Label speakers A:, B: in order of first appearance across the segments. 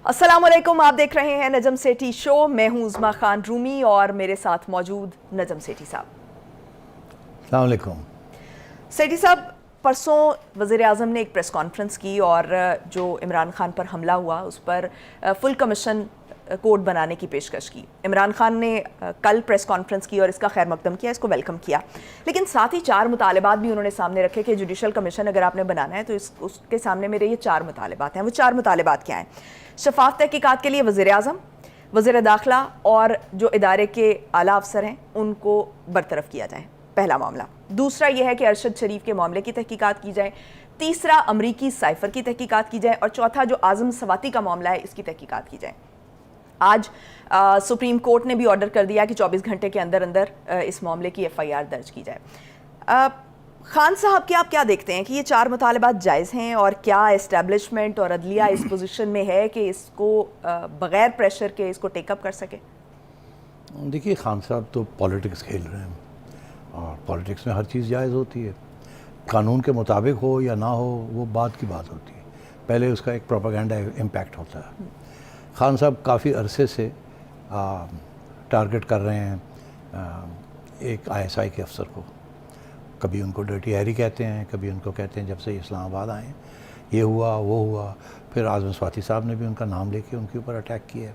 A: अस्सलामुअलैकुम, आप देख रहे हैं नजम सेठी शो। मैं हूं उज़मा खान रूमी और मेरे साथ मौजूद नजम सेठी साहब।
B: अस्सलाम वालेकुम।
A: सेठी साहब, परसों वज़ीर आज़म ने एक प्रेस कॉन्फ्रेंस की और जो इमरान खान पर हमला हुआ उस पर फुल कमीशन कोर्ट बनाने की पेशकश की। इमरान खान ने कल प्रेस कॉन्फ्रेंस की और इसका खैर मकदम किया, इसको वेलकम किया, लेकिन साथ ही 4 मुतालबात भी उन्होंने सामने रखे कि जुडिशल कमीशन अगर आपने बनाना है तो उसके सामने मेरे ये 4 मुतालबात हैं। वो 4 मुतालबात क्या हैं? शफाफ तहकीकात के लिए वज़ीर आज़म, वज़ीर दाखिला और जो इदारे के आला अफसर हैं उनको बरतरफ किया जाए, पहला मामला। दूसरा यह है कि अरशद शरीफ के मामले की तहकीकात की जाए। तीसरा, अमरीकी साइफर की तहकीकात की जाए। और चौथा, जो आज़म सवाती का मामला है इसकी तहकीकात की जाए। आज सुप्रीम कोर्ट ने भी ऑर्डर कर दिया कि 24 घंटे के अंदर अंदर इस मामले की FIR दर्ज की जाए। खान साहब, क्या आप क्या देखते हैं कि ये 4 मुतालबात जायज़ हैं और क्या इस्टेब्लिशमेंट और अदलिया इस पोजीशन में है कि इसको बग़ैर प्रेशर के इसको टेकअप कर सके?
B: देखिए, खान साहब तो पॉलिटिक्स खेल रहे हैं और पॉलिटिक्स में हर चीज़ जायज़ होती है। कानून के मुताबिक हो या ना हो वो बात की बात होती है, पहले उसका एक प्रोपेगेंडा इम्पैक्ट होता है। खान साहब काफ़ी अरसे से टारगेट कर रहे हैं एक ISI के अफसर को। कभी उनको डर्टी हैरी कहते हैं, कभी उनको कहते हैं जब से इस्लामाबाद आए ये हुआ वो हुआ। फिर आज़म स्वाति साहब ने भी उनका नाम लेके उनके ऊपर अटैक किया।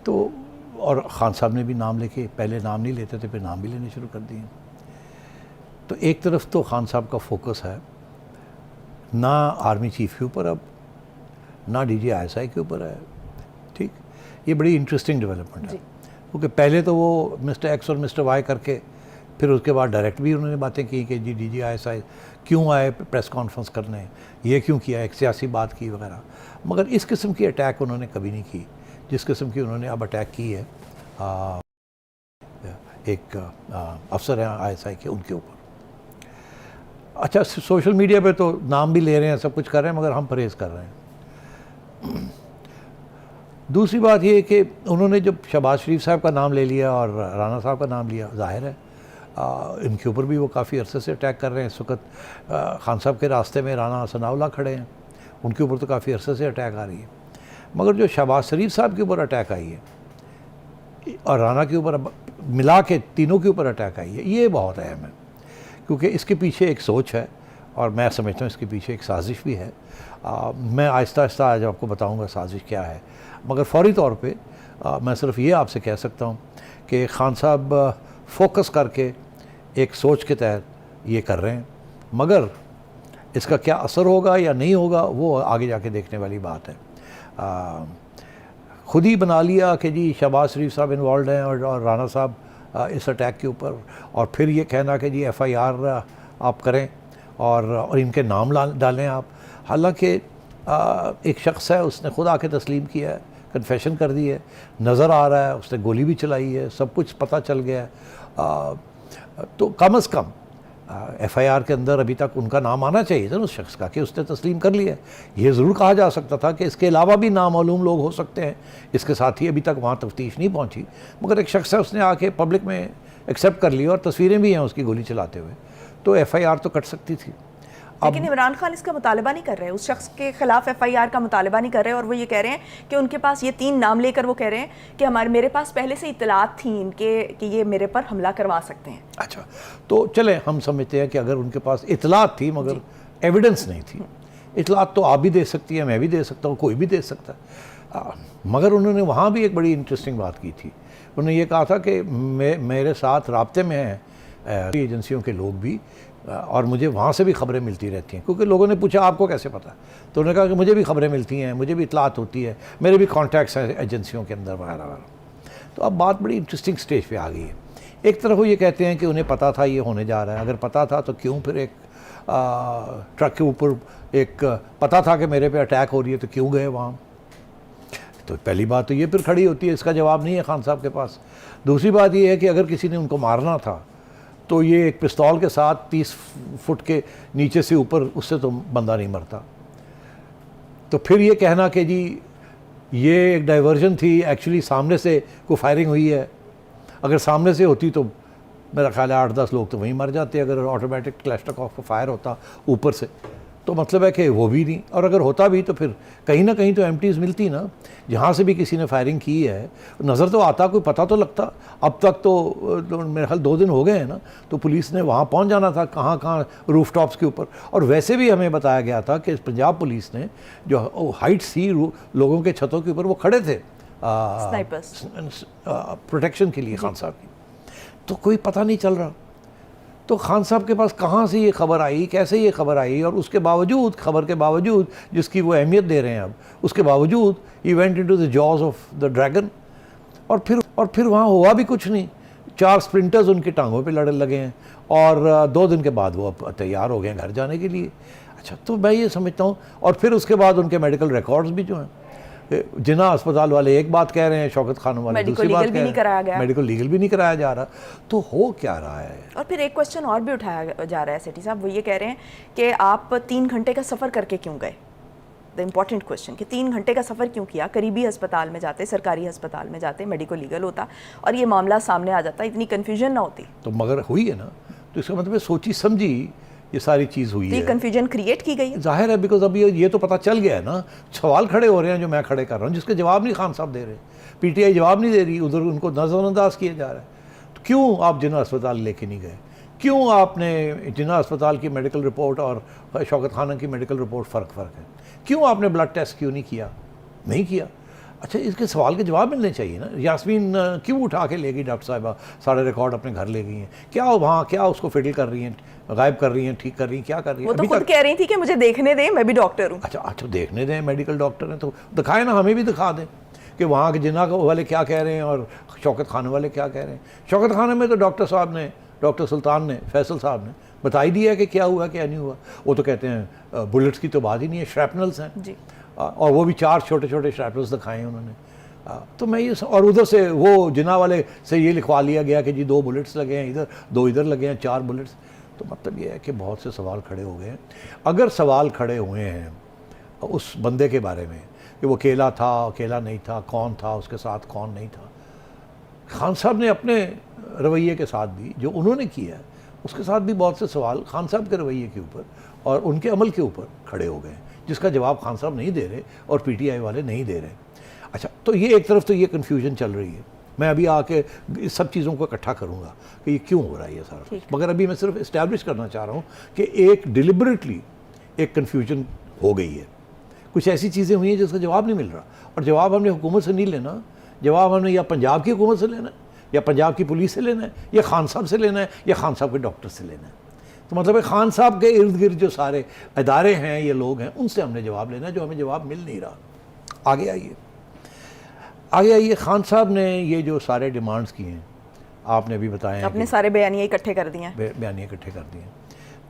B: तो और ख़ान साहब ने भी नाम लेके, पहले नाम नहीं लेते थे, फिर नाम भी लेने शुरू कर दिए। तो एक तरफ तो ख़ान साहब का फोकस है ना आर्मी चीफ़ के ऊपर, अब ना DG ISI के ऊपर है। ठीक, ये बड़ी इंटरेस्टिंग डेवलपमेंट है, क्योंकि पहले तो वो मिस्टर X और मिस्टर Y करके फिर उसके बाद डायरेक्ट भी उन्होंने बातें की कि जी DG ISI क्यों आए प्रेस कॉन्फ्रेंस करने, ये क्यों किया, एक सियासी बात की वगैरह। मगर इस किस्म की अटैक उन्होंने कभी नहीं की जिस किस्म की उन्होंने अब अटैक की है एक अफसर हैं ISI के, उनके ऊपर। अच्छा, सोशल मीडिया पे तो नाम भी ले रहे हैं, सब कुछ कर रहे हैं, मगर हम परहेज़ कर रहे हैं। दूसरी बात ये कि उन्होंने जब शहबाज शरीफ साहब का नाम ले लिया और राना साहब का नाम लिया, जाहिर है इनके ऊपर भी वो काफ़ी अरसे से अटैक कर रहे हैं। इस वक्त खान साहब के रास्ते में राना सनाउल्लाह खड़े हैं, उनके ऊपर तो काफ़ी अरसे से अटैक आ रही है। मगर जो शहबाज शरीफ साहब के ऊपर अटैक आई है और राना के ऊपर मिला के तीनों के ऊपर अटैक आई है, ये बहुत अहम है, क्योंकि इसके पीछे एक सोच है और मैं समझता हूँ इसके पीछे एक साजिश भी है। मैं आहिस्ता आहिस्ता आज आपको बताऊँगा साजिश क्या है, मगर फौरी तौर पे मैं सिर्फ ये आपसे कह सकता हूँ कि खान साहब फोकस करके एक सोच के तहत ये कर रहे हैं, मगर इसका क्या असर होगा या नहीं होगा वो आगे जाके देखने वाली बात है। खुद ही बना लिया कि जी शहबाज शरीफ साहब इन्वॉल्व हैं और राना साहब इस अटैक के ऊपर, और फिर ये कहना कि जी FIR आप करें और इनके नाम डालें आप। हालांकि एक शख्स है, उसने खुद आके तस्लीम किया है, कन्फेशन कर दी है, नज़र आ रहा है, उसने गोली भी चलाई है, सब कुछ पता चल गया है। तो कम अज़ कम FIR के अंदर अभी तक उनका नाम आना चाहिए था उस शख्स का कि उसने तस्लीम कर लिया। ये ज़रूर कहा जा सकता था कि इसके अलावा भी नामालूम लोग हो सकते हैं, इसके साथ ही अभी तक वहाँ तफ्तीश नहीं पहुँची, मगर एक शख्स है, उसने आके पब्लिक में एक्सेप्ट कर लिया और तस्वीरें भी हैं उसकी गोली चलाते हुए, तो FIR तो कट सकती थी।
A: लेकिन इमरान खान इसका मुतालबा नहीं कर रहे, उस शख्स के खिलाफ FIR का मुतालबा नहीं कर रहे, और वो ये कह रहे हैं कि उनके पास ये 3 नाम लेकर वो कह रहे हैं कि मेरे पास पहले से इत्तलात थी इनके कि ये मेरे पर हमला करवा सकते हैं।
B: अच्छा, तो चले हम समझते हैं कि अगर उनके पास इत्तलात थी मगर एविडेंस नहीं थी। इत्तलात तो आप भी दे सकती हैं, मैं भी दे सकता हूँ, कोई भी दे सकता है। मगर उन्होंने वहाँ भी एक बड़ी इंटरेस्टिंग बात की थी। उन्होंने ये कहा था कि मेरे साथ राब्ते में हैं एजेंसियों के लोग भी, और मुझे वहाँ से भी ख़बरें मिलती रहती हैं, क्योंकि लोगों ने पूछा आपको कैसे पता, तो उन्होंने कहा कि मुझे भी ख़बरें मिलती हैं, मुझे भी इत्तलात होती है, मेरे भी कॉन्टैक्ट्स हैं एजेंसियों के अंदर वगैरह वगैरह। तो अब बात बड़ी इंटरेस्टिंग स्टेज पे आ गई है। एक तरफ वो ये कहते हैं कि उन्हें पता था ये होने जा रहा है, अगर पता था तो क्यों फिर एक ट्रक के ऊपर एक पता था कि मेरे पे अटैक हो रही है तो क्यों गए वहाँ। तो पहली बात तो ये फिर खड़ी होती है, इसका जवाब नहीं है खान साहब के पास। दूसरी बात ये है कि अगर किसी ने उनको मारना था तो ये एक पिस्तौल के साथ 30 फुट के नीचे से ऊपर, उससे तो बंदा नहीं मरता। तो फिर ये कहना कि जी ये एक डाइवर्जन थी, एक्चुअली सामने से कोई फायरिंग हुई है, अगर सामने से होती तो मेरा ख्याल है 8-10 लोग तो वहीं मर जाते अगर ऑटोमेटिक क्लैशनकोव का फायर होता ऊपर से। तो मतलब है कि वो भी नहीं, और अगर होता भी तो फिर कहीं ना कहीं तो एम्प्टीज़ मिलती ना, जहाँ से भी किसी ने फायरिंग की है नज़र तो आता, कोई पता तो लगता। अब तक तो मेरे ख्याल 2 दिन हो गए हैं ना, तो पुलिस ने वहाँ पहुँच जाना था, कहाँ कहाँ रूफ टॉप्स के ऊपर। और वैसे भी हमें बताया गया था कि पंजाब पुलिस ने जो हाइट थी लोगों के छतों के ऊपर वो खड़े थे प्रोटेक्शन के लिए खान साहब की, तो कोई पता नहीं चल रहा। तो खान साहब के पास कहाँ से ये खबर आई, कैसे ये खबर आई, और उसके बावजूद, खबर के बावजूद जिसकी वो अहमियत दे रहे हैं अब, उसके बावजूद he went into the jaws of the dragon. और फिर वहाँ हुआ भी कुछ नहीं, 4 स्प्रिंटर्स उनकी टांगों पे लड़े लगे हैं, और 2 दिन के बाद वो अब तैयार हो गए हैं घर जाने के लिए। अच्छा, तो मैं ये समझता हूँ, और फिर उसके बाद उनके मेडिकल रिकॉर्ड्स भी जो हैं, जिन्ना अस्पताल वाले एक बात कह रहे हैं, शौकत खानम वाले दूसरी बात कह रहे हैं, मेडिकल लीगल भी नहीं कराया जा रहा। तो हो क्या रहा है?
A: और फिर एक क्वेश्चन और भी उठाया जा रहा है सेठी साहब, वो ये कह रहे हैं कि आप 3 घंटे का सफ़र करके क्यों गए? द इम्पॉर्टेंट क्वेश्चन कि 3 घंटे का सफ़र क्यों किया? करीबी अस्पताल में जाते, सरकारी अस्पताल में जाते, मेडिको लीगल होता और ये मामला सामने आ जाता, इतनी कन्फ्यूजन ना होती।
B: तो मगर हुई है ना, तो इसका मतलब सोची समझी ये सारी चीज़ हुई है,
A: कंफ्यूजन क्रिएट की गई है,
B: जाहिर है। बिकॉज अभी ये तो पता चल गया है ना, सवाल खड़े हो रहे हैं जो मैं खड़े कर रहा हूँ, जिसके जवाब नहीं खान साहब दे रहे, पीटीआई जवाब नहीं दे रही, उधर उनको नज़रअंदाज किया जा रहा है। तो क्यों आप जिन्ना अस्पताल लेके नहीं गए? क्यों आपने जिन्ना अस्पताल की मेडिकल रिपोर्ट और शौकत खानम की मेडिकल रिपोर्ट फ़र्क है? क्यों आपने ब्लड टेस्ट क्यों नहीं किया? नहीं किया। अच्छा, इसके सवाल के जवाब मिलने चाहिए ना। यास्मीन क्यों उठा के ले गई डॉक्टर साहिबा, सारे रिकॉर्ड अपने घर ले गई हैं? क्या वहाँ क्या उसको फिडल कर रही हैं, गायब कर रही हैं, ठीक कर रही हैं, क्या कर रही हैं?
A: वो तो खुद कह रही थी कि मुझे देखने दें, मैं भी डॉक्टर हूँ।
B: अच्छा, देखने दें, मेडिकल डॉक्टर हैं तो दिखाएं ना, हमें भी दिखा दें कि वहाँ के जिन्ना वाले क्या कह रहे हैं और शौकत खानम वाले क्या कह रहे हैं। शौकत खानम में तो डॉक्टर साहब ने, डॉक्टर सुल्तान ने, फैसल साहब ने बता ही दिया कि क्या हुआ क्या नहीं हुआ। वो तो कहते हैं बुलेट्स की तो बात ही नहीं है, श्रैपनल्स हैं जी, और वो भी 4 छोटे छोटे श्रैपनल्स दिखाए हैं उन्होंने। तो मैं ये, और उधर से वो जिन्ना वाले से ये लिखवा लिया गया कि जी 2 बुलेट्स लगे हैं इधर, 2 इधर लगे हैं, 4 बुलेट्स। तो मतलब ये है कि बहुत से सवाल खड़े हो गए हैं। अगर सवाल खड़े हुए हैं उस बंदे के बारे में कि वो अकेला था, अकेला नहीं था, कौन था उसके साथ, कौन नहीं था, खान साहब ने अपने रवैये के साथ भी जो उन्होंने किया है उसके साथ भी बहुत से सवाल खान साहब के रवैये के ऊपर और उनके अमल के ऊपर खड़े हो गए, जिसका जवाब खान साहब नहीं दे रहे और पीटीआई वाले नहीं दे रहे। अच्छा, तो ये एक तरफ तो ये कन्फ्यूजन चल रही है। मैं अभी आके इस सब चीज़ों को इकट्ठा करूँगा कि ये क्यों हो रहा है ये सारा, मगर अभी मैं सिर्फ इस्टेब्लिश करना चाह रहा हूँ कि एक डिलिबरेटली एक कन्फ्यूजन हो गई है। कुछ ऐसी चीज़ें हुई हैं जिसका जवाब नहीं मिल रहा, और जवाब हमने हुकूमत से नहीं लेना, जवाब हमने या पंजाब की हुकूमत से लेना है, या पंजाब की पुलिस से लेना है, या खान साहब से लेना है, या खान साहब के डॉक्टर से लेना है। तो मतलब है खान साहब के इर्द गिर्द जो सारे इदारे हैं, ये लोग हैं, उनसे हमने जवाब लेना है, जो हमें जवाब मिल नहीं रहा। आगे आइए, खान साहब ने ये जो सारे डिमांड्स किए हैं, आपने अभी बताया,
A: अपने सारे बयानिए इकट्ठे कर दिए हैं,
B: बयानिए इकट्ठे कर दिए हैं।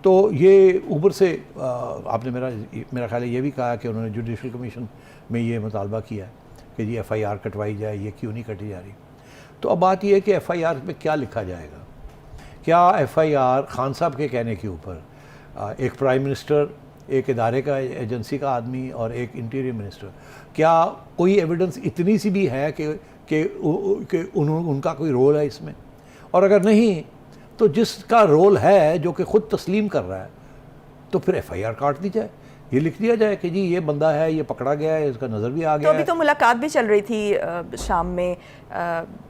B: तो ये ऊपर से आपने मेरा ख्याल है ये भी कहा कि उन्होंने जुडिशल कमीशन में ये मुतालबा किया है कि जी FIR कटवाई जाए, ये क्यों नहीं कटी जा रही। तो अब बात यह है कि FIR में क्या लिखा जाएगा? क्या FIR खान साहब के कहने के ऊपर एक प्राइम मिनिस्टर, एक इदारे का, एजेंसी का आदमी और एक इंटीरियर मिनिस्टर, क्या कोई एविडेंस इतनी सी भी है कि उनका कोई रोल है इसमें? और अगर नहीं तो जिसका रोल है, जो कि ख़ुद तस्लीम कर रहा है, तो फिर FIR काट दी जाए, ये लिख दिया जाए कि जी ये बंदा है, ये पकड़ा गया है, इसका नज़र भी आ गया।
A: तो अभी तो मुलाकात भी चल रही थी शाम में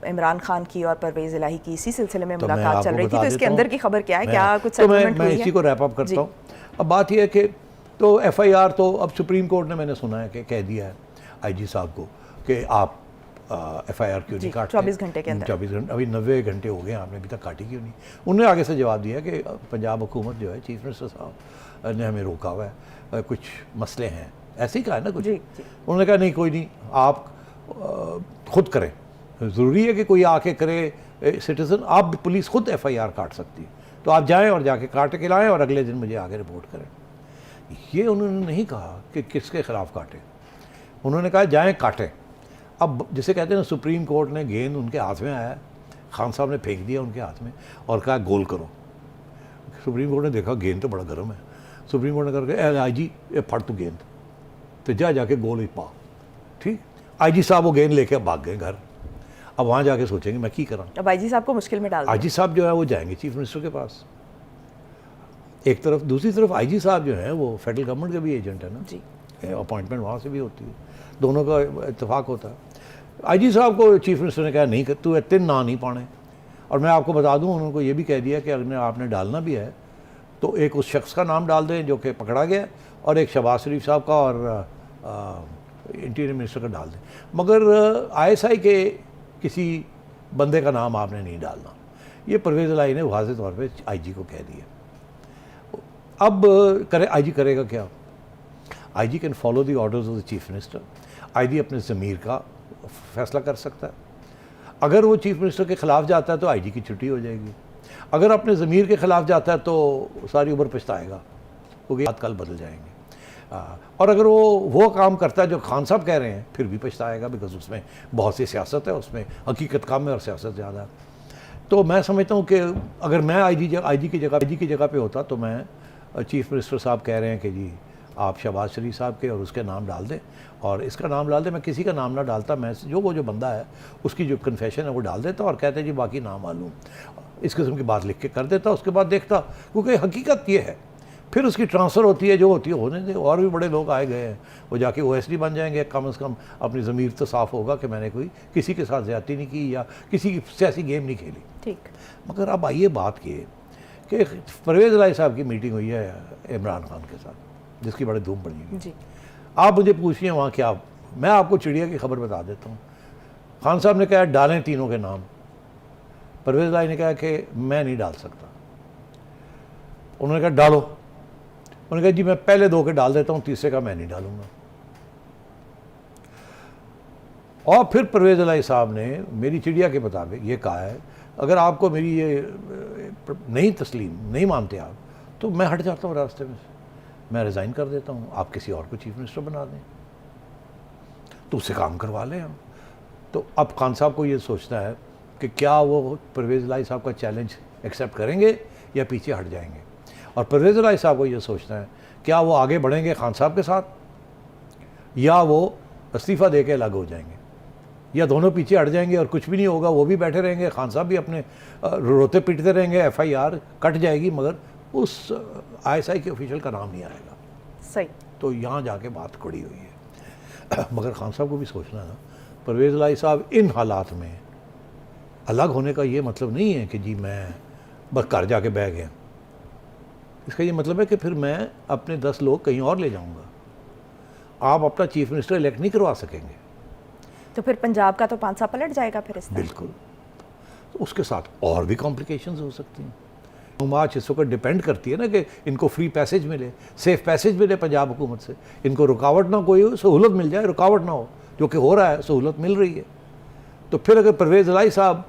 A: इमरान खान की और परवेज़ इलाही की, इसी सिलसिले में मुलाकात चल रही थी। तो इसके अंदर की खबर क्या है, क्या कुछ सेटलमेंट हुई है?
B: मैं इसी को रैप अप करता हूँ। अब बात यह है कि तो FIR तो अब सुप्रीम कोर्ट ने, मैंने सुना है कि कह दिया है IG साहब को कि आप FIR क्यों नहीं काटते
A: 24 घंटे के अंदर।
B: 24 घंटे, अभी 90 घंटे हो गए, आपने अभी तक काटी क्यों नहीं? उन्होंने आगे से जवाब दिया कि पंजाब हुकूमत जो है, चीफ मिनिस्टर साहब ने हमें रोका हुआ है, कुछ मसले हैं, ऐसे ही कहा है ना कुछ। उन्होंने कहा नहीं, कोई नहीं, आप खुद करें, ज़रूरी है कि कोई आके करे सिटीज़न, आप पुलिस खुद FIR काट सकती है, तो आप जाएं और जाके काट के लाएं और अगले दिन मुझे आगे रिपोर्ट करें। ये उन्होंने नहीं कहा कि किसके ख़िलाफ़ काटें, उन्होंने कहा जाएं काटें। अब जिसे कहते हैं ना, सुप्रीम कोर्ट ने गेंद उनके हाथ में आया, खान साहब ने फेंक दिया उनके हाथ में और कहा गोल करो। सुप्रीम कोर्ट ने देखा गेंद तो बड़ा गर्म है, सुप्रीम कोर्ट ने करके IG ये फट तू गेंद, तो जाके गोल ही पा। ठीक, IG साहब वो गेंद लेके भाग गए घर। अब वहाँ जाके सोचेंगे मैं की करा।
A: अब IG साहब को मुश्किल में डाल दिया।
B: IG साहब जो है वो जाएंगे चीफ मिनिस्टर के पास। एक तरफ, दूसरी तरफ आईजी साहब जो हैं वो फेडरल गवर्नमेंट के भी एजेंट है ना
A: जी।
B: अपॉइंटमेंट वहाँ से भी होती है, दोनों का इत्तेफाक होता है। आईजी साहब को चीफ मिनिस्टर ने कहा नहीं कर, तू इतने ना नहीं पाने। और मैं आपको बता दूं, उनको ये भी कह दिया कि अगर आपने डालना भी है तो एक उस शख्स का नाम डाल दें जो कि पकड़ा गया, और एक शहबाज शरीफ साहब का और इंटीरियर मिनिस्टर का डाल दें, मगर आईएसआई के किसी बंदे का नाम आपने नहीं डालना। ये परवेज़ इलाही ने वाज़ेह तौर पे आईजी को कह दिया। अब करे आईजी करेगा क्या? IG can follow the orders of the chief minister. IG अपने ज़मीर का फैसला कर सकता है। अगर वो चीफ मिनिस्टर के ख़िलाफ़ जाता है तो आईजी की छुट्टी हो जाएगी। अगर अपने ज़मीर के ख़िलाफ़ जाता है तो सारी उम्र पछताएगा, क्योंकि बात कल बदल जाएंगे। और अगर वो काम करता है जो खान साहब कह रहे हैं, फिर भी पछताएगा, बिकॉज उसमें बहुत सी सियासत है, उसमें हकीकत काम है और सियासत ज़्यादा है। तो मैं समझता हूँ कि अगर मैं आईजी की जगह पे होता तो मैं, चीफ मिनिस्टर साहब कह रहे हैं कि जी आप शहबाज शरीफ साहब के और उसके नाम डाल दें, और इसका नाम डाल दें, मैं किसी का नाम ना डालता, मैं जो बंदा है उसकी जो कन्फेशन है वो डाल देता और कहते हैं जी बाकी नाम मालूम, इस किस्म की बात लिख के कर देता। उसके बाद देखता, क्योंकि हकीकत ये है, फिर उसकी ट्रांसफ़र होती है, जो होती है होने दे। और भी बड़े लोग आए गए हैं, वो जाके ओएसडी बन जाएंगे, कम से कम अपनी ज़मीर तो साफ़ होगा कि मैंने कोई किसी के साथ ज़्यादती नहीं की या किसी की सियासी गेम नहीं खेली।
A: ठीक।
B: मगर अब आइए बात की कि परवेज़ इलाही साहब की मीटिंग हुई है इमरान खान के साथ, जिसकी बड़ी धूम पड़ी हुई है। आप मुझे पूछिए वहाँ क्या, मैं आपको चिड़िया की खबर बता देता हूँ। खान साहब ने कहा डालें तीनों के नाम, परवेज़ इलाही ने कहा कि मैं नहीं डाल सकता। उन्होंने कहा डालो, उन्होंने कहा जी मैं पहले दो के डाल देता हूँ, तीसरे का मैं नहीं डालूंगा। और फिर परवेज़ इलाही साहब ने मेरी चिड़िया के मुताबिक ये कहा है, अगर आपको मेरी ये नहीं तस्लीम नहीं मानते आप, तो मैं हट जाता हूँ रास्ते में से, मैं रिज़ाइन कर देता हूँ, आप किसी और को चीफ मिनिस्टर बना दें, तो उससे काम करवा लें हम। तो अब खान साहब को ये सोचना है कि क्या वो परवेज़ इलाही साहब का चैलेंज एक्सेप्ट करेंगे या पीछे हट जाएंगे। और परवेज़ इलाही साहब को ये सोचना है क्या वो आगे बढ़ेंगे खान साहब के साथ, या वो इस्तीफ़ा दे के अलग हो जाएंगे, या दोनों पीछे हट जाएंगे और कुछ भी नहीं होगा, वो भी बैठे रहेंगे, खान साहब भी अपने रोते पीटते रहेंगे, FIR कट जाएगी, मगर उस ISI के ऑफिशियल का नाम नहीं आएगा।
A: सही। तो
B: यहाँ जाके बात खड़ी हुई है। मगर खान साहब को भी सोचना है ना, परवेज़ इलाही साहब इन हालात में अलग होने का ये मतलब नहीं है कि जी मैं बस घर जाके बह गया। इसका ये मतलब है कि फिर मैं अपने 10 लोग कहीं और ले जाऊंगा। आप अपना चीफ मिनिस्टर इलेक्ट नहीं करवा सकेंगे,
A: तो फिर पंजाब का तो पांसा पलट जाएगा फिर इस तरह।
B: बिल्कुल। तो उसके साथ और भी कॉम्प्लिकेशंस हो सकती हैं। मार्च इस वक्त डिपेंड करती है ना कि इनको फ्री पैसेज मिले, सेफ पैसेज मिले पंजाब हुकूमत से, इनको रुकावट ना कोई हो, सहूलत मिल जाए, रुकावट ना हो, जो कि हो रहा है, सहूलत मिल रही है। तो फिर अगर परवेज़ इलाही साहब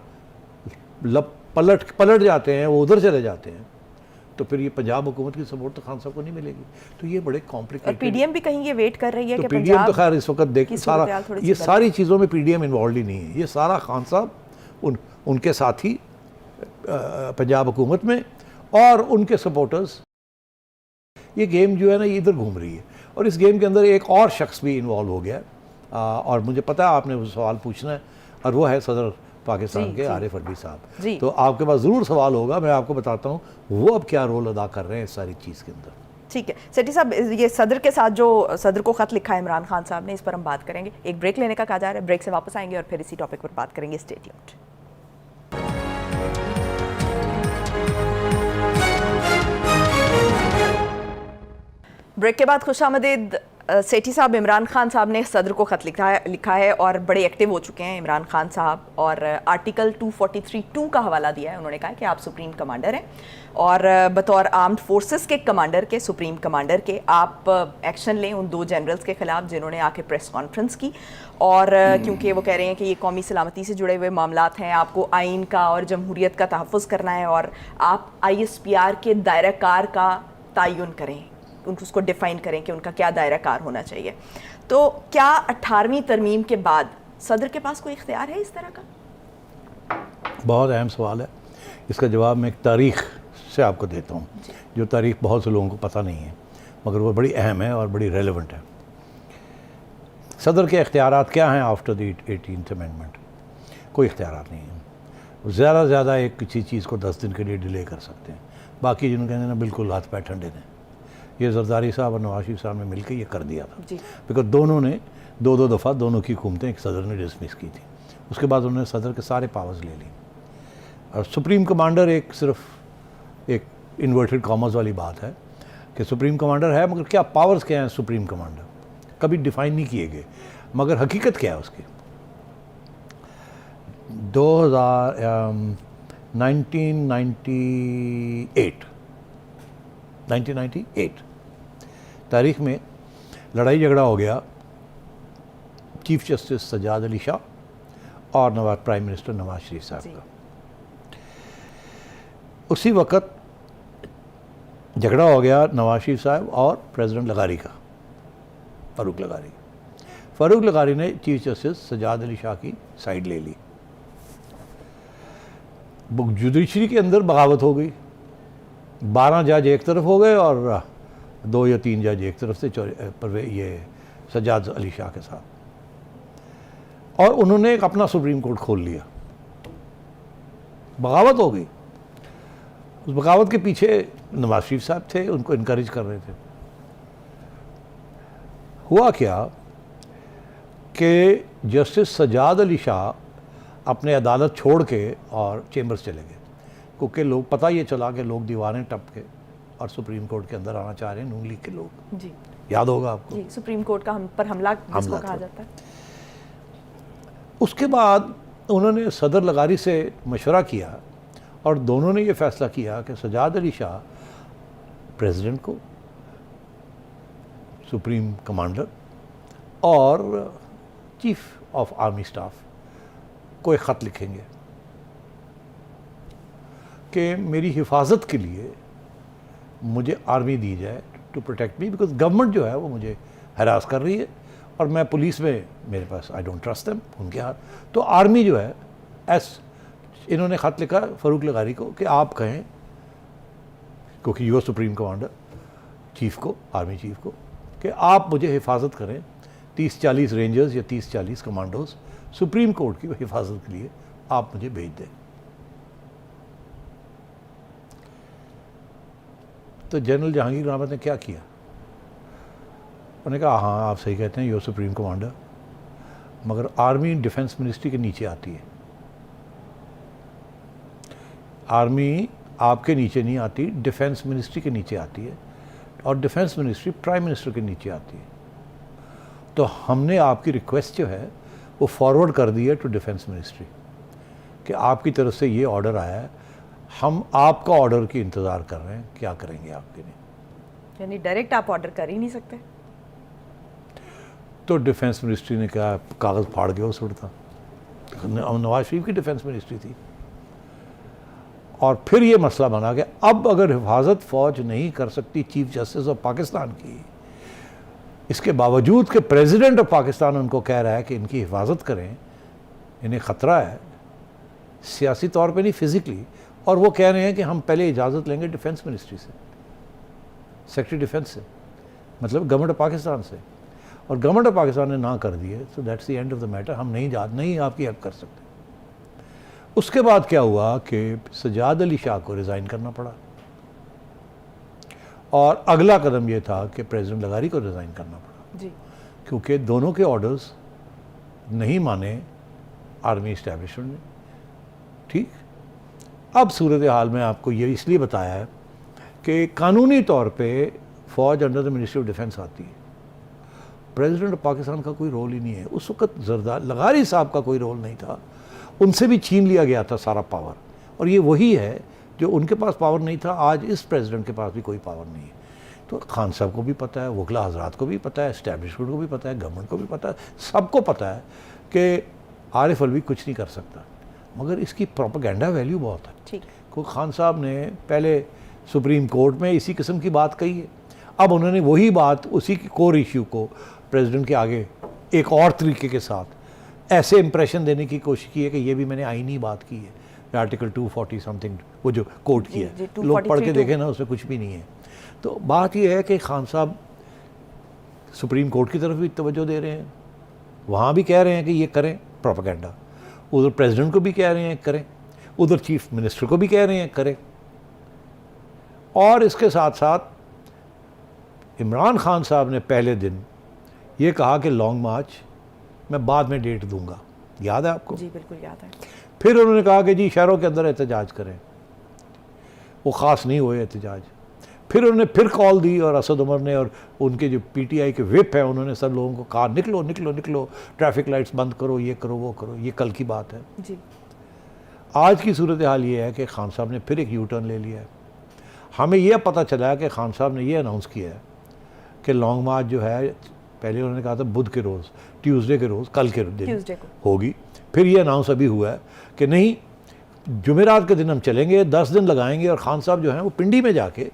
B: पलट जाते हैं, वो उधर चले जाते हैं, तो फिर ये पंजाब हुकूमत की सपोर्ट तो खान साहब को नहीं मिलेगी। तो ये बड़े कॉम्प्लिकेटेड।
A: पीडीएम भी कहीं ये वेट कर रही है कि
B: पीडीएम तो खैर इस वक्त देख सारा ये सारी चीज़ों में पीडीएम इन्वॉल्व ही नहीं है। ये सारा खान साहब उनके साथी पंजाब हुकूमत में और उनके सपोर्टर्स, ये गेम जो है ना ये इधर घूम रही है। और इस गेम के अंदर एक और शख्स भी इन्वॉल्व हो गया, और मुझे पता है आपने वो सवाल पूछना है, और वो है सदर पाकिस्तान के आरिफ अलवी साहब। तो आपके पास ज़रूर सवाल होगा, मैं आपको बताता हूँ वो अब क्या रोल अदा कर रहे हैं इस सारी चीज़ के अंदर। ठीक है
A: सेठी साहब, ये सदर के साथ जो सदर को ख़त लिखा है इमरान खान साहब ने, इस पर हम बात करेंगे। एक ब्रेक लेने का कहा जा रहा है, ब्रेक से वापस आएंगे और फिर इसी टॉपिक पर बात करेंगे। Stay tuned. ब्रेक के बाद खुशामदीद। सेठी साहब, इमरान खान साहब ने सदर को ख़त लिखा है और बड़े एक्टिव हो चुके हैं इमरान खान साहब, और आर्टिकल 243(2) का हवाला दिया है। उन्होंने कहा कि आप सुप्रीम कमांडर हैं और बतौर आर्म्ड फोर्सेस के कमांडर के, सुप्रीम कमांडर के, आप एक्शन लें उन 2 जनरल्स के ख़िलाफ़ जिन्होंने आके प्रेस कॉन्फ्रेंस की। और क्योंकि वो कह रहे हैं कि ये कौमी सलामती से जुड़े हुए मामलात हैं, आपको आइन का और जमहूरियत का तहफ़्फ़ुज़ करना है, और आप ISPR के दायरा कार का तयन करें, उसको डिफ़ाइन करें कि उनका क्या दायरा कार होना चाहिए। तो क्या 18वीं तरमीम के बाद सदर के पास कोई इख्तियार है इस तरह का?
B: बहुत अहम सवाल है। इसका जवाब मैं एक तारीख़ से आपको देता हूँ, जो तारीख़ बहुत से लोगों को पता नहीं है, मगर वो बड़ी अहम है और बड़ी रेलेवेंट है। सदर के इख्तियारात क्या हैं आफ्टर द 18th अमेंडमेंट? कोई इख्तियारात नहीं है। ज़्यादा से ज़्यादा एक किसी चीज़ को 10 दिन के लिए डिले कर सकते हैं, बाकी जिन्होंने कहने ना बिल्कुल हाथ पैर ठंडे ने, ये जरदारी साहब और नवाज शरीफ साहब ने मिलकर ये कर दिया था। बिकॉज दोनों ने दो दफ़ा दोनों की हुकूमतें एक सदर ने डिसमिस की थी। उसके बाद उन्होंने सदर के सारे पावर्स ले ली और सुप्रीम कमांडर एक सिर्फ एक इन्वर्टेड कॉमर्स वाली बात है कि सुप्रीम कमांडर है, मगर क्या पावर्स क्या हैं सुप्रीम कमांडर कभी डिफाइन नहीं किए गए, मगर हकीकत क्या है उसकी। 1998 तारीख में लड़ाई झगड़ा हो गया चीफ जस्टिस सज्जाद अली शाह और प्राइम मिनिस्टर नवाज शरीफ साहब का। उसी वक्त झगड़ा हो गया नवाज शरीफ साहब और प्रेसिडेंट लगारी का, फ़ारूक लगारी। फ़ारूक लगारी ने चीफ जस्टिस सज्जाद अली शाह की साइड ले ली। जुडिशरी के अंदर बगावत हो गई, 12 जज एक तरफ हो गए और 2 या 3 जज एक तरफ से ये सज्जाद अली शाह के साथ, और उन्होंने एक अपना सुप्रीम कोर्ट खोल लिया। बगावत हो गई। उस बगावत के पीछे नवाज शरीफ साहब थे, उनको इनकरेज कर रहे थे। हुआ क्या कि जस्टिस सज्जाद अली शाह अपने अदालत छोड़ के और चेंबर्स चले गए, क्योंकि लोग पता ये चला कि लोग दीवारें टप के और सुप्रीम कोर्ट के अंदर आना चाह रहे हैं, नून लीग के लोग।
A: जी,
B: याद होगा आपको।
A: जी, सुप्रीम कोर्ट का हम पर हमला जिसको कहा जाता है।
B: उसके बाद उन्होंने सदर लगारी से मशवरा किया और दोनों ने ये फैसला किया कि सज्जाद अली शाह प्रेसिडेंट को, सुप्रीम कमांडर और चीफ ऑफ आर्मी स्टाफ को एक ख़त लिखेंगे कि मेरी हिफाजत के लिए मुझे आर्मी दी जाए to protect me, because government जो है वो मुझे हरास कर रही है और मैं पुलिस में, मेरे पास आई डोंट ट्रस्ट देम उनके हाथ। तो आर्मी जो है इन्होंने ख़त लिखा फ़ारूक लगारी को कि आप कहें, क्योंकि यूएस सुप्रीम कमांडर चीफ को, आर्मी चीफ को, कि आप मुझे हिफाजत करें 30-40 रेंजर्स या 30-40 कमांडोज सुप्रीम कोर्ट की हिफाजत के लिए आप मुझे भेज दें। तो जनरल जहांगीर रावत ने क्या किया, उन्होंने कहा हाँ आप सही कहते हैं, यूएस सुप्रीम कमांडर, मगर आर्मी डिफेंस मिनिस्ट्री के नीचे आती है। आर्मी आपके नीचे नहीं आती, डिफेंस मिनिस्ट्री के नीचे आती है, और डिफेंस मिनिस्ट्री प्राइम मिनिस्टर के नीचे आती है। तो हमने आपकी रिक्वेस्ट जो है वो फॉरवर्ड कर दी है टू डिफेंस मिनिस्ट्री कि आपकी तरफ से ये ऑर्डर आया है, हम आपका ऑर्डर की इंतज़ार कर रहे हैं, क्या करेंगे आपके लिए।
A: यानी डायरेक्ट आप ऑर्डर कर ही नहीं सकते।
B: तो डिफेंस मिनिस्ट्री ने कहा कागज़ फाड़ के वो सुटता। नवाज शरीफ की डिफेंस मिनिस्ट्री थी। और फिर ये मसला बना कि अब अगर हिफाजत फ़ौज नहीं कर सकती चीफ जस्टिस ऑफ पाकिस्तान की, इसके बावजूद कि प्रेसिडेंट ऑफ पाकिस्तान उनको कह रहा है कि इनकी हिफाजत करें, इन्हें ख़तरा है सियासी तौर पे नहीं फिज़िकली, और वो कह रहे हैं कि हम पहले इजाज़त लेंगे डिफेंस मिनिस्ट्री से, सेक्रेटरी डिफेंस से, मतलब गवर्नमेंट ऑफ पाकिस्तान से, और गवर्नमेंट ऑफ पाकिस्तान ने ना कर दी है। So that's the end of the matter, हम नहीं आपकी हेल्प कर सकते। उसके बाद क्या हुआ कि सज्जाद अली शाह को रिज़ाइन करना पड़ा, और अगला कदम ये था कि प्रेसिडेंट लगारी को रिज़ाइन करना पड़ा
A: जी,
B: क्योंकि दोनों के ऑर्डर्स नहीं माने आर्मी इस्टेब्लिशमेंट ने। ठीक, अब सूरत हाल में आपको ये इसलिए बताया है कि कानूनी तौर पे फ़ौज under the ministry of defence आती है, प्रेसिडेंट ऑफ पाकिस्तान का कोई रोल ही नहीं है। उस वक्त लगारी साहब का कोई रोल नहीं था, उनसे भी छीन लिया गया था सारा पावर, और ये वही है जो उनके पास पावर नहीं था, आज इस प्रेसिडेंट के पास भी कोई पावर नहीं है। तो खान साहब को भी पता है, वकला हजरात को भी पता है, इस्टेब्लिशमेंट को भी पता है, गवर्नमेंट को भी पता है, सबको पता है कि आरिफ अलवी कुछ नहीं कर सकता, मगर इसकी प्रोपेगेंडा वैल्यू बहुत है।
A: ठीक,
B: क्योंकि खान साहब ने पहले सुप्रीम कोर्ट में इसी किस्म की बात कही है, अब उन्होंने वही बात, उसी की कोर इश्यू को प्रेसिडेंट के आगे एक और तरीके के साथ ऐसे इंप्रेशन देने की कोशिश की है कि ये भी मैंने आईनी बात की है, आर्टिकल 240 समथिंग वो जो कोर्ट किया है, लोग पढ़ के देखें ना, उसमें कुछ भी नहीं है। तो बात ये है कि खान साहब सुप्रीम कोर्ट की तरफ भी तवज्जो दे रहे हैं, वहाँ भी कह रहे हैं कि ये करें प्रोपेगेंडा, उधर प्रेसिडेंट को भी कह रहे हैं करें, उधर चीफ मिनिस्टर को भी कह रहे हैं करें, और इसके साथ साथ इमरान खान साहब ने पहले दिन ये कहा कि लॉन्ग मार्च मैं बाद में डेट दूंगा, याद है आपको?
A: जी बिल्कुल याद है।
B: फिर उन्होंने कहा कि जी शहरों के अंदर एहतजाज करें, वो ख़ास नहीं हुए एहतजाज। फिर उन्होंने फिर कॉल दी और असद उमर ने और उनके जो पीटीआई के विप हैं उन्होंने सब लोगों को कहा निकलो निकलो निकलो, ट्रैफिक लाइट्स बंद करो, ये करो वो करो। ये कल की बात है।
A: जी
B: आज की सूरत हाल ये है कि खान साहब ने फिर एक यू टर्न ले लिया है। हमें यह पता चला है कि खान साहब ने ये अनाउंस किया है कि लॉन्ग मार्च जो है, पहले उन्होंने कहा था बुध के रोज़, ट्यूसडे के रोज़, कल के दिन
A: ट्यूसडे को
B: होगी। फिर ये अनाउंस अभी हुआ है कि नहीं, जुमेरात के दिन हम चलेंगे, 10 दिन लगाएंगे और खान साहब जो हैं वो पिंडी में जाके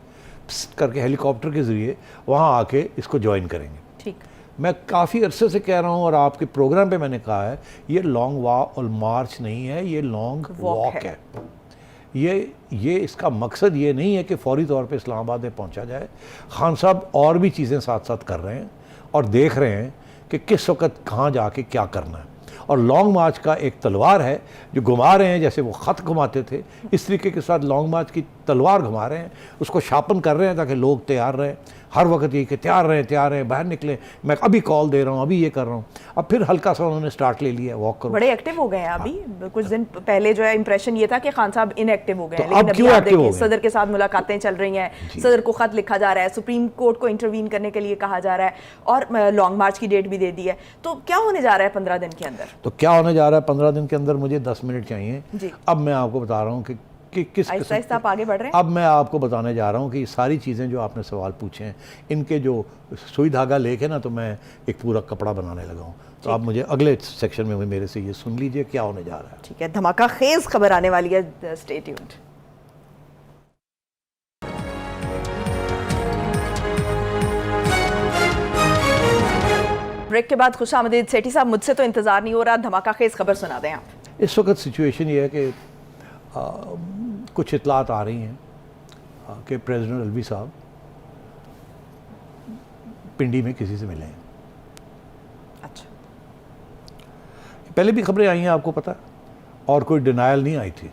B: करके हेलीकॉप्टर के ज़रिए वहाँ आके इसको ज्वाइन करेंगे।
A: ठीक।
B: मैं काफ़ी अरसे से कह रहा हूँ और आपके प्रोग्राम पे मैंने कहा है, ये लॉन्ग और मार्च नहीं है, ये लॉन्ग वॉक है। ये इसका मकसद ये नहीं है कि फौरी तौर पे इस्लामाबाद में पहुंचा जाए। खान साहब और भी चीज़ें साथ साथ कर रहे हैं और देख रहे हैं कि किस वक्त कहाँ जाके क्या करना है। और लॉन्ग मार्च का एक तलवार है जो घुमा रहे हैं, जैसे वो ख़त घुमाते थे इस तरीके के साथ लॉन्ग मार्च की तलवार घुमा रहे हैं, उसको शार्पन कर रहे हैं ताकि लोग तैयार रहें। हर वक्त ये कि तैयार रहें बाहर निकलें, मैं अभी कॉल दे रहा हूँ, अभी ये कर रहा हूँ। अब फिर हल्का सा उन्होंने स्टार्ट ले लिया, वॉक करो।
A: बड़े एक्टिव हो गए हैं अभी। कुछ दिन पहले जो है इंप्रेशन ये था कि खान साहब इनएक्टिव हो गए हैं,
B: तो
A: लेकिन
B: अब
A: अभी
B: क्यों
A: आप
B: एक्टिव हो
A: देखिए
B: गए?
A: सदर के साथ मुलाकातें चल रही हैं, सदर को खत लिखा जा रहा है, सुप्रीम कोर्ट को इंटरवीन करने के लिए कहा जा रहा है और लॉन्ग मार्च की डेट भी दे दी है। तो क्या होने जा रहा है 15 दिन के अंदर?
B: तो क्या होने जा रहा है 15 दिन के अंदर? मुझे 10 मिनट चाहिए।
A: जी।
B: अब मैं आपको बता रहा हूँ कि किस
A: आहिस्ता आहिस्ता आप आगे बढ़ रहे हैं।
B: अब मैं आपको बताने जा रहा हूँ कि ये सारी चीज़ें जो आपने सवाल पूछे हैं, इनके जो सुई धागा लेके ना, तो मैं एक पूरा कपड़ा बनाने लगा हूँ। तो आप मुझे अगले सेक्शन में मेरे से ये सुन लीजिए क्या होने जा रहा है।
A: ठीक है, धमाका खेज खबर आने वाली है, स्टे ट्यून्ड। ब्रेक के बाद खुशामदीद। सेठी साहब, मुझसे तो इंतजार नहीं हो रहा, धमाका खेज खबर सुना दें आप।
B: इस वक्त सिचुएशन ये है कि कुछ इतलात आ रही हैं कि प्रेसिडेंट अलवी साहब पिंडी में किसी से मिले हैं।
A: अच्छा।
B: पहले भी खबरें आई हैं, आपको पता है, और कोई डिनायल नहीं आई थी,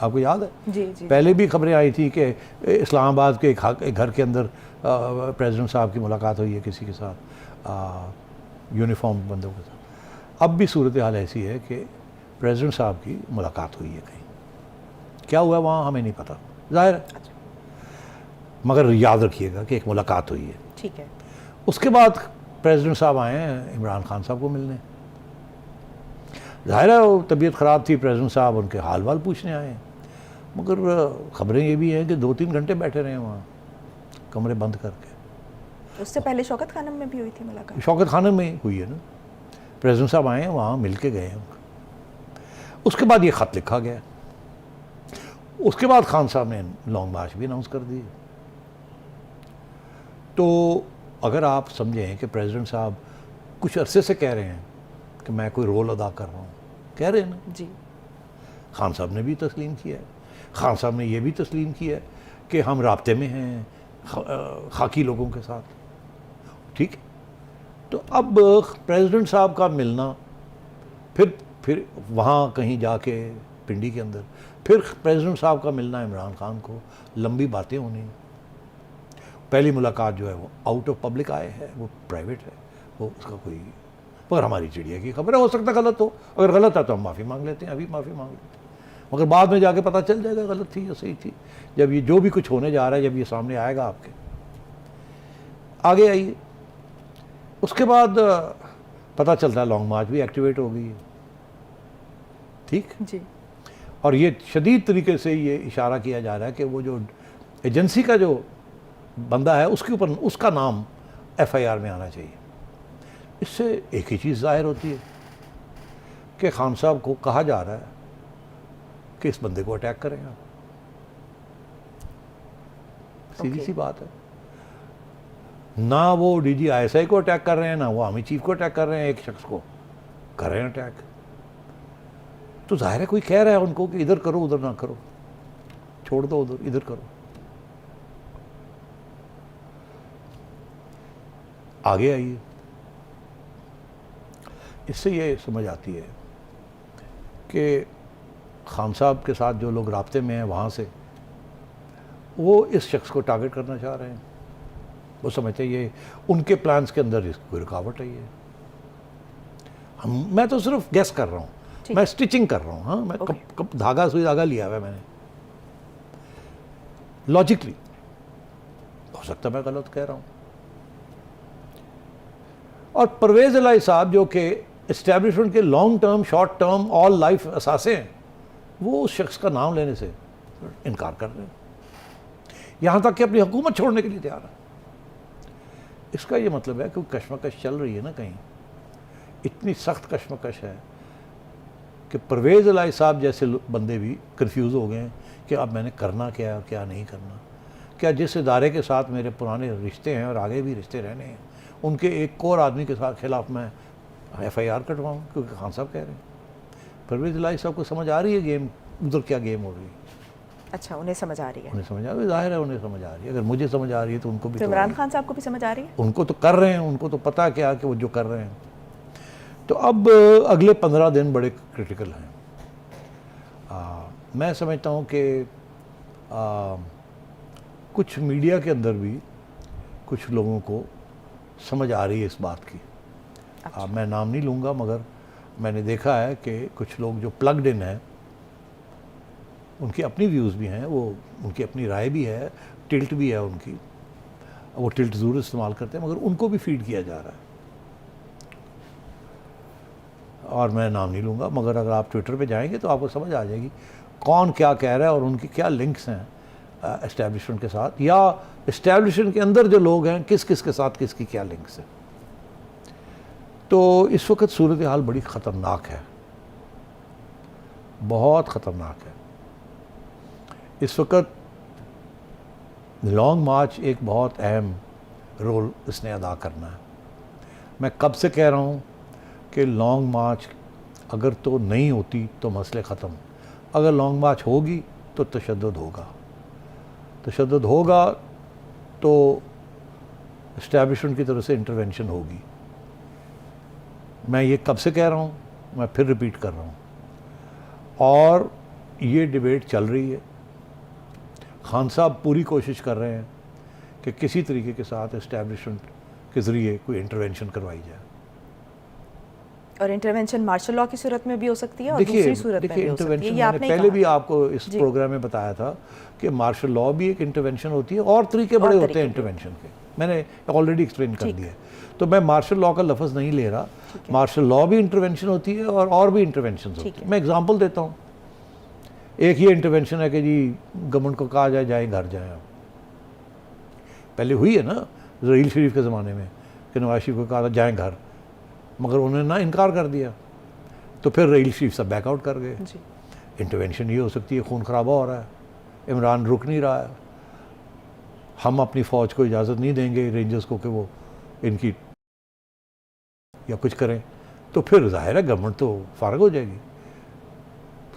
B: आपको याद है?
A: जी जी।
B: पहले भी खबरें आई थी कि इस्लामाबाद के एक घर के अंदर प्रेसिडेंट साहब की मुलाकात हुई है किसी के साथ, यूनिफॉर्म बंदों के साथ। अब भी सूरत हाल ऐसी है कि प्रेसिडेंट साहब की मुलाकात हुई है कहीं, क्या हुआ वहाँ हमें नहीं पता, जाहिर है।
A: अच्छा।
B: मगर याद रखिएगा कि एक मुलाकात हुई है।
A: ठीक है।
B: उसके बाद प्रेसिडेंट साहब आए हैं इमरान खान साहब को मिलने। जाहिर है वो तबीयत ख़राब थी, प्रेसिडेंट साहब उनके हाल वाल पूछने आए हैं। मगर ख़बरें ये भी हैं कि 2-3 घंटे बैठे रहे वहाँ कमरे बंद करके।
A: उससे पहले शौकत खानम में भी हुई थी मुलाकात।
B: शौकत खानम में हुई है ना, प्रेसिडेंट साहब आए हैं वहाँ मिल के गए हैं। उसके बाद ये ख़त लिखा गया। उसके बाद खान साहब ने लॉन्ग मार्च भी अनाउंस कर दी। तो अगर आप समझें कि प्रेसिडेंट साहब कुछ अरसे से कह रहे हैं कि मैं कोई रोल अदा कर रहा हूँ, कह रहे हैं ना
A: जी।
B: खान साहब ने भी तस्लीम किया है। खान साहब ने ये भी तस्लीम किया है कि हम राब्ते में हैं खाकी लोगों के साथ, ठीक। तो अब प्रेसिडेंट साहब का मिलना, फिर वहाँ कहीं जाके पिंडी के अंदर, फिर प्रेसिडेंट साहब का मिलना इमरान खान को, लंबी बातें होनी। पहली मुलाकात जो है वो आउट ऑफ पब्लिक आए है, वो प्राइवेट है, वो उसका कोई, मगर हमारी चिड़िया की खबर है, हो सकता गलत हो। अगर गलत है तो हम माफ़ी मांग लेते हैं, अभी माफ़ी मांग लेते हैं, मगर बाद में जाके पता चल जाएगा गलत थी या सही थी। जब ये जो भी कुछ होने जा रहा है, जब ये सामने आएगा आपके, आगे आइए। उसके बाद पता चलता है लॉन्ग मार्च भी एक्टिवेट हो गई है, ठीक
A: जी।
B: और ये शदीद तरीके से ये इशारा किया जा रहा है कि वो जो एजेंसी का जो बंदा है उसके ऊपर उसका नाम FIR में आना चाहिए। इससे एक ही चीज़ जाहिर होती है कि खान साहब को कहा जा रहा है कि इस बंदे को अटैक करें आप। सीधी सी बात है। ना वो DG ISI को अटैक कर रहे हैं, ना वो आर्मी चीफ को अटैक कर रहे हैं, एक शख्स को कर रहे हैं अटैक। तो जाहिर है कोई कह रहा है उनको कि इधर करो उधर ना करो, छोड़ दो उधर, इधर करो। आगे आइए। इससे ये समझ आती है कि खान साहब के साथ जो लोग राब्ते में हैं वहाँ से, वो इस शख्स को टारगेट करना चाह रहे हैं। वो समझते हैं ये उनके प्लान्स के अंदर इसकी कोई रुकावट है। ये मैं तो सिर्फ गेस कर रहा हूँ, मैं स्टिचिंग कर रहा हूँ। हाँ, मैं कब धागा सुई धागा लिया हुआ है मैंने। लॉजिकली हो सकता है मैं गलत कह रहा हूँ। और परवेज इलाही साहब जो कि इस्टेब्लिशमेंट के long term, short term, all life असासे हैं, वो उस शख्स का नाम लेने से इनकार कर रहे हैं, यहाँ तक कि अपनी हुकूमत छोड़ने के लिए तैयार है। इसका ये मतलब है कि कशमकश चल रही है ना, कहीं इतनी सख्त कशमकश है कि परवेज इलाही साहब जैसे बंदे भी कंफ्यूज हो गए हैं कि अब मैंने करना क्या है और क्या नहीं करना। क्या जिस इदारे के साथ मेरे पुराने रिश्ते हैं और आगे भी रिश्ते रहने हैं, उनके एक और आदमी के साथ खिलाफ मैं FIR कटवाऊँ क्योंकि खान साहब कह रहे हैं। परवेज इलाही साहब को समझ आ रही है गेम, उधर क्या गेम हो रही है।
A: अच्छा, उन्हें समझ आ रही है।
B: उन्हें समझ आ रही है, जाहिर है उन्हें समझ आ रही है। अगर मुझे समझ आ रही है तो उनको भी
A: तो इमरान खान साहब को भी समझ आ रही है।
B: उनको तो कर रहे हैं, उनको तो पता क्या कि वो जो कर रहे हैं। तो अब अगले 15 दिन बड़े क्रिटिकल हैं। मैं समझता हूँ कि कुछ मीडिया के अंदर भी कुछ लोगों को समझ आ रही है इस बात की।
A: अच्छा।
B: मैं नाम नहीं लूँगा, मगर मैंने देखा है कि कुछ लोग जो प्लग्ड इन हैं, उनकी अपनी व्यूज़ भी हैं, वो उनकी अपनी राय भी है, टिल्ट भी है उनकी, वो टिल्ट ज़रूर इस्तेमाल करते हैं, मगर उनको भी फीड किया जा रहा है। और मैं नाम नहीं लूँगा, मगर अगर आप ट्विटर पे जाएंगे तो आपको समझ आ जाएगी कौन क्या कह रहा है और उनकी क्या लिंक्स हैं एस्टैब्लिशमेंट के साथ, या एस्टैब्लिशमेंट के अंदर जो लोग हैं किस किस के साथ किसकी क्या लिंक्स है। तो इस वक्त सूरत हाल बड़ी ख़तरनाक है, बहुत ख़तरनाक है। इस वक्त लॉन्ग मार्च एक बहुत अहम रोल इसने अदा करना है। मैं कब से कह रहा हूँ कि लॉन्ग मार्च अगर तो नहीं होती तो मसले ख़त्म, अगर लॉन्ग मार्च होगी तो तशद्दुद होगा, तशद्दुद होगा तो इस्टेब्लिशमेंट की तरफ से इंटरवेंशन होगी। मैं ये कब से कह रहा हूँ, मैं फिर रिपीट कर रहा हूँ। और ये डिबेट चल रही है। खान साहब पूरी कोशिश कर रहे हैं कि किसी तरीके के साथ इस्टेब्लिशमेंट के ज़रिए कोई इंटरवेंशन करवाई जाए।
A: और इंटरवेंशन मार्शल लॉ की सूरत में भी हो सकती है और दूसरी सूरत में भी हो सकती है। ये आपने
B: पहले भी आपको इस प्रोग्राम में बताया था कि मार्शल लॉ भी एक इंटरवेंशन होती है और तरीके बड़े होते हैं इंटरवेंशन के, मैंने ऑलरेडी एक्सप्लेन कर दिया। तो मैं मार्शल लॉ का लफ्ज़ नहीं ले रहा, मार्शल लॉ भी इंटरवेंशन होती है और भी इंटरवेंशन होती है। मैं एग्जाम्पल देता हूँ। एक ये इंटरवेंशन है कि जी गवर्नमेंट को कहा जाए घर जाए। पहले हुई है ना रहील शरीफ के ज़माने में कि नवाज शरीफ को कहा था जाएँ घर, मगर उन्होंने ना इनकार कर दिया, तो फिर रहील शरीफ सब बैकआउट कर गए। इंटरवेंशन ये हो सकती है, खून खराबा हो रहा है, इमरान रुक नहीं रहा है, हम अपनी फ़ौज को इजाज़त नहीं देंगे रेंजर्स को कि वो इनकी या कुछ करें, तो फिर जाहिर है गवर्नमेंट तो फारग हो जाएगी,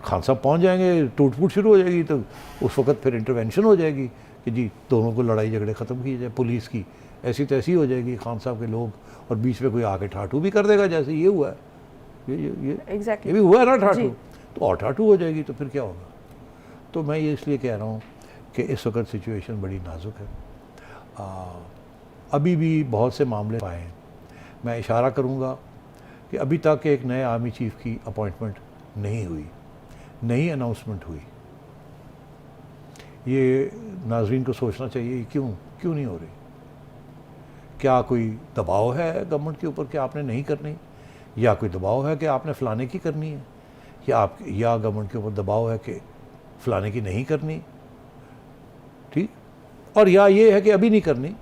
B: खान साहब पहुँच जाएंगे, टूट फूट शुरू हो जाएगी। तो उस वक्त फिर इंटरवेंशन हो जाएगी कि जी दोनों को लड़ाई झगड़े ख़त्म किए जाए, पुलिस की ऐसी तैसी हो जाएगी, खान साहब के लोग, और बीच में कोई आके ठाठू भी कर देगा, जैसे ये हुआ है, ये
A: exactly.
B: ये भी हुआ है ना ठाठू, तो और ठाठू हो जाएगी, तो फिर क्या होगा। तो मैं ये इसलिए कह रहा हूँ कि इस वक्त सिचुएशन बड़ी नाजुक है। अभी भी बहुत से मामले आए हैं। मैं इशारा करूँगा कि अभी तक एक नए आर्मी चीफ़ की अपॉइंटमेंट नहीं हुई, नई अनाउंसमेंट हुई। ये नाजरीन को सोचना चाहिए क्यों नहीं हो रही। क्या कोई दबाव है गवर्नमेंट के ऊपर कि आपने नहीं करनी, या कोई दबाव है कि आपने फ़लाने की करनी है, या गवर्नमेंट के ऊपर दबाव है कि फ़लाने की नहीं करनी, ठीक, और या ये है कि अभी नहीं करनी,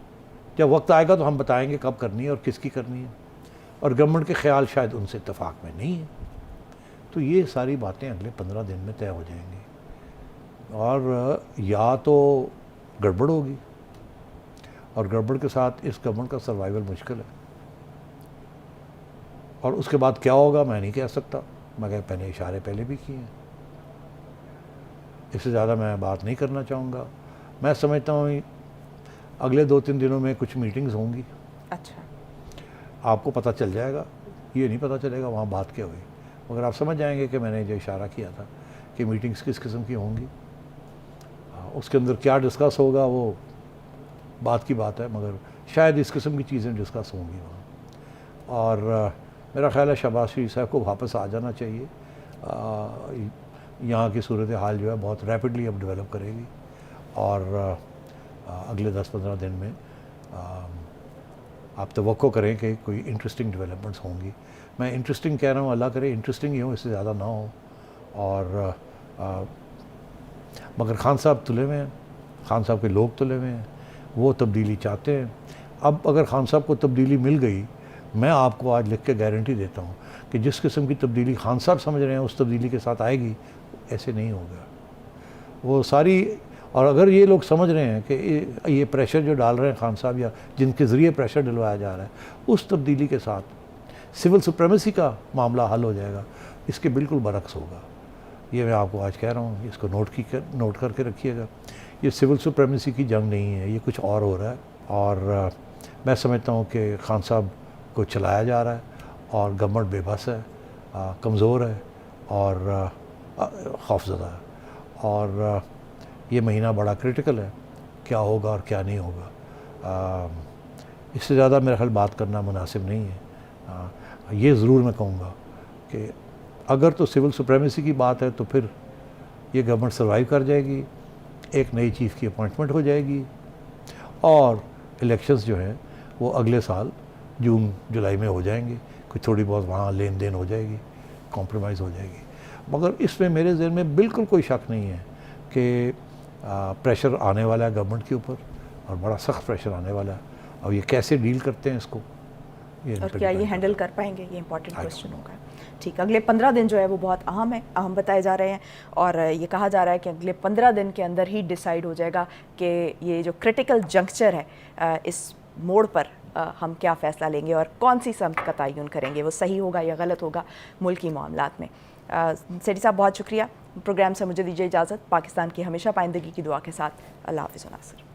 B: जब वक्त आएगा तो हम बताएंगे कब करनी है और किसकी करनी है, और गवर्नमेंट के ख्याल शायद उनसे इत्तेफाक में नहीं है। तो ये सारी बातें अगले 15 दिन में तय हो जाएंगी, और या तो गड़बड़ होगी, और गड़बड़ के साथ इस गवर्नमेंट का सर्वाइवल मुश्किल है। और उसके बाद क्या होगा मैं नहीं कह सकता, मगर मैंने इशारे पहले भी किए हैं, इससे ज़्यादा मैं बात नहीं करना चाहूँगा। मैं समझता हूँ अगले 2-3 दिनों में कुछ मीटिंग्स होंगी।
A: अच्छा,
B: आपको पता चल जाएगा, ये नहीं पता चलेगा वहाँ बात क्या हुई, मगर आप समझ जाएंगे कि मैंने जो इशारा किया था कि मीटिंग्स किस किस्म की होंगी, उसके अंदर क्या डिस्कस होगा वो बात की बात है, मगर शायद इस किस्म की चीज़ें डिस्कस होंगी वहाँ। और मेरा ख्याल है शहबाज शरीफ साहब को वापस आ जाना चाहिए। यहाँ की सूरत हाल जो है बहुत रैपिडली अब डेवलप करेगी और अगले 10-15 दिन में आप तवक्को करें कि कोई इंटरेस्टिंग डेवलपमेंट्स होंगी। मैं इंटरेस्टिंग कह रहा हूँ, अल्लाह करे इंटरेस्टिंग ही हो, इससे ज़्यादा ना हो। और मगर खान साहब तुले हुए हैं, खान साहब के लोग तुले हुए हैं, वो तब्दीली चाहते हैं। अब अगर खान साहब को तब्दीली मिल गई, मैं आपको आज लिख के गारंटी देता हूँ कि जिस किस्म की तब्दीली खान साहब समझ रहे हैं उस तब्दीली के साथ आएगी, ऐसे नहीं होगा वो सारी। और अगर ये लोग समझ रहे हैं कि ये प्रेशर जो डाल रहे हैं खान साहब या जिनके ज़रिए प्रेशर डलवाया जा रहा है, उस तब्दीली के साथ सिविल सुप्रीमेसी का मामला हल हो जाएगा, इसके बिल्कुल बरक्स होगा। ये मैं आपको आज कह रहा हूँ, इसको नोट करके रखिएगा। ये सिविल सुप्रीमेसी की जंग नहीं है, ये कुछ और हो रहा है। और मैं समझता हूँ कि खान साहब को चलाया जा रहा है और गवर्नमेंट बेबस है, कमज़ोर है और खौफज़दा है। और ये महीना बड़ा क्रिटिकल है, क्या होगा और क्या नहीं होगा, इससे ज़्यादा मेरा ख्याल बात करना मुनासिब नहीं है। ये ज़रूर मैं कहूँगा कि अगर तो सिविल सुप्रीमेसी की बात है तो फिर ये गवर्नमेंट सर्वाइव कर जाएगी, एक नई चीफ़ की अपॉइंटमेंट हो जाएगी और इलेक्शंस जो हैं वो अगले साल जून जुलाई में हो जाएंगे। कुछ थोड़ी बहुत वहाँ लेन देन हो जाएगी, कॉम्प्रोमाइज़ हो जाएगी। मगर इसमें मेरे ज़हन में बिल्कुल कोई शक नहीं है कि प्रेशर आने वाला है गवर्नमेंट के ऊपर और बड़ा सख्त प्रेशर आने वाला है। और ये कैसे डील करते हैं इसको,
A: और क्या ये हैंडल कर पाएंगे, ये इंपॉर्टेंट क्वेश्चन होगा। ठीक, अगले 15 दिन जो है वो बहुत अहम बताए जा रहे हैं और ये कहा जा रहा है कि अगले 15 दिन के अंदर ही डिसाइड हो जाएगा कि ये जो क्रिटिकल जंक्चर है, इस मोड़ पर हम क्या फ़ैसला लेंगे और कौन सी समत का तयन करेंगे, वो सही होगा या गलत होगा मुल्की मामलात में। सेठी साहब बहुत शुक्रिया, प्रोग्राम से मुझे दीजिए इजाज़त। पाकिस्तान की हमेशा पाइंदगी की दुआ के साथ अल्लाह हाफ़िज़ नासिर।